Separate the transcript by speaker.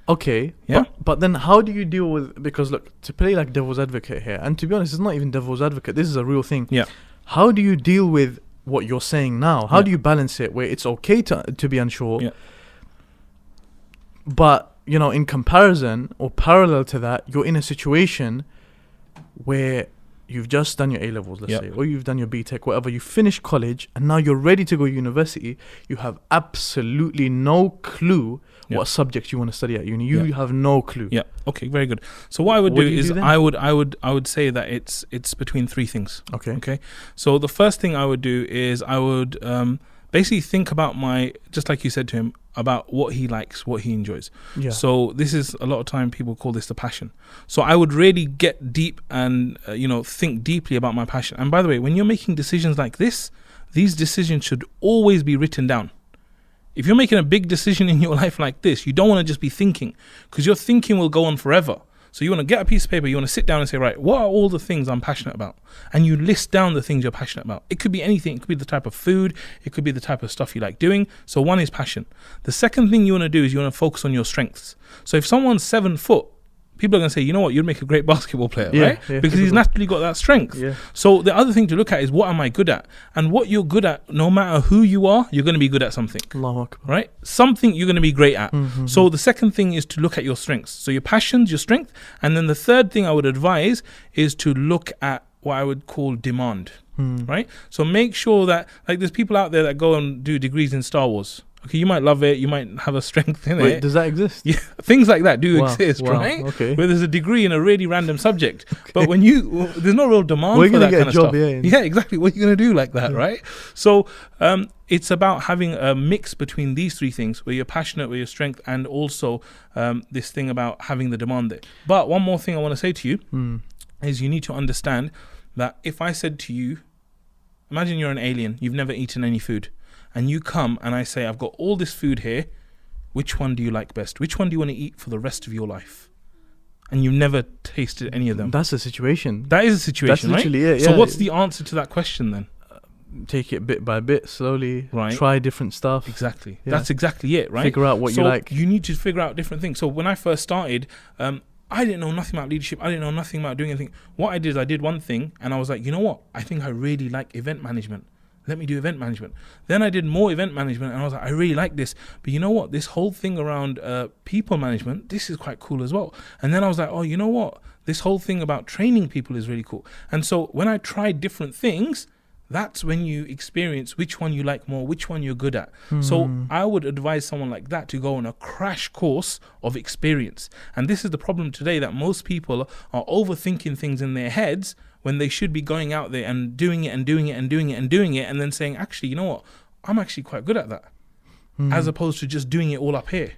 Speaker 1: Okay.
Speaker 2: Yeah.
Speaker 1: But then how do you deal with, because look, to play like devil's advocate here, and to be honest, it's not even devil's advocate. This is a real thing.
Speaker 2: Yeah.
Speaker 1: How do you deal with what you're saying now? How
Speaker 2: Yeah.
Speaker 1: do you balance it where it's okay to be unsure?
Speaker 2: Yeah.
Speaker 1: But, you know, in comparison or parallel to that, you're in a situation where you've just done your A-levels, let's
Speaker 2: Yep.
Speaker 1: say, or you've done your BTEC, whatever, you finished college, and now you're ready to go university. You have absolutely no clue
Speaker 2: Yep.
Speaker 1: what subjects you want to study at uni. You
Speaker 2: Yep.
Speaker 1: have no clue.
Speaker 2: Yeah. Okay. Very good. So what I would
Speaker 1: What
Speaker 2: do
Speaker 1: do you
Speaker 2: is
Speaker 1: do then?
Speaker 2: I would say that it's between three things.
Speaker 1: Okay.
Speaker 2: Okay. So the first thing I would do is I would basically think about just like you said to him, about what he likes, what he enjoys.
Speaker 1: Yeah.
Speaker 2: So this is a lot of time people call this the passion. So I would really get deep and think deeply about my passion. And by the way, when you're making decisions like this, these decisions should always be written down. If you're making a big decision in your life like this, you don't want to just be thinking, because your thinking will go on forever. So you want to get a piece of paper, you want to sit down and say, right, what are all the things I'm passionate about? And you list down the things you're passionate about. It could be anything. It could be the type of food. It could be the type of stuff you like doing. So one is passion. The second thing you want to do is you want to focus on your strengths. So if someone's 7 foot, people are going to say, you know what, you'd make a great basketball player, right?
Speaker 1: Yeah,
Speaker 2: because he's naturally got that strength.
Speaker 1: Yeah.
Speaker 2: So the other thing to look at is, what am I good at? And what you're good at, no matter who you are, you're going to be good at something.
Speaker 1: Allahu Akbar.
Speaker 2: Right? Something you're going to be great at.
Speaker 1: Mm-hmm.
Speaker 2: So the second thing is to look at your strengths. So your passions, your strength. And then the third thing I would advise is to look at what I would call demand. Right? So make sure that, like, there's people out there that go and do degrees in Star Wars. Okay, you might love it, you might have a strength in
Speaker 1: Wait,
Speaker 2: it.
Speaker 1: does that exist?
Speaker 2: Yeah, things like that do
Speaker 1: Wow,
Speaker 2: exist,
Speaker 1: wow,
Speaker 2: right?
Speaker 1: okay.
Speaker 2: Where there's a degree in a really random subject. But when there's no real demand
Speaker 1: Where you
Speaker 2: for
Speaker 1: gonna
Speaker 2: that
Speaker 1: get
Speaker 2: kind
Speaker 1: a
Speaker 2: of
Speaker 1: job,
Speaker 2: stuff.
Speaker 1: yeah.
Speaker 2: Yeah, exactly. What are you going to do like that,
Speaker 1: Yeah.
Speaker 2: right? So it's about having a mix between these three things, where you're passionate, where your strength, and also this thing about having the demand there. But one more thing I want to say to you is, you need to understand that if I said to you, imagine you're an alien, you've never eaten any food, and you come and I say, I've got all this food here, which one do you like best? Which one do you want to eat for the rest of your life? And you've never tasted any of them.
Speaker 1: That's a situation.
Speaker 2: That is a situation,
Speaker 1: That's
Speaker 2: right?
Speaker 1: literally it,
Speaker 2: So
Speaker 1: yeah.
Speaker 2: what's the answer to that question then?
Speaker 1: Take it bit by bit, slowly.
Speaker 2: Right.
Speaker 1: Try different stuff.
Speaker 2: Exactly.
Speaker 1: Yeah.
Speaker 2: That's exactly it, right?
Speaker 1: Figure out what
Speaker 2: so
Speaker 1: you like.
Speaker 2: You need to figure out different things. So when I first started, I didn't know nothing about leadership. I didn't know nothing about doing anything. What I did is I did one thing, and I was like, you know what? I think I really like event management. Let me do event management. Then I did more event management, and I was like, I really like this. But you know what? This whole thing around people management, this is quite cool as well. And then I was like, oh, you know what? This whole thing about training people is really cool. And so when I tried different things, that's when you experience which one you like more, which one you're good at. So I would advise someone like that to go on a crash course of experience. And this is the problem today, that most people are overthinking things in their heads when they should be going out there and doing it and doing it and doing it and doing it, and then saying, actually, you know what? I'm actually quite good at that. As opposed to just doing it all up here.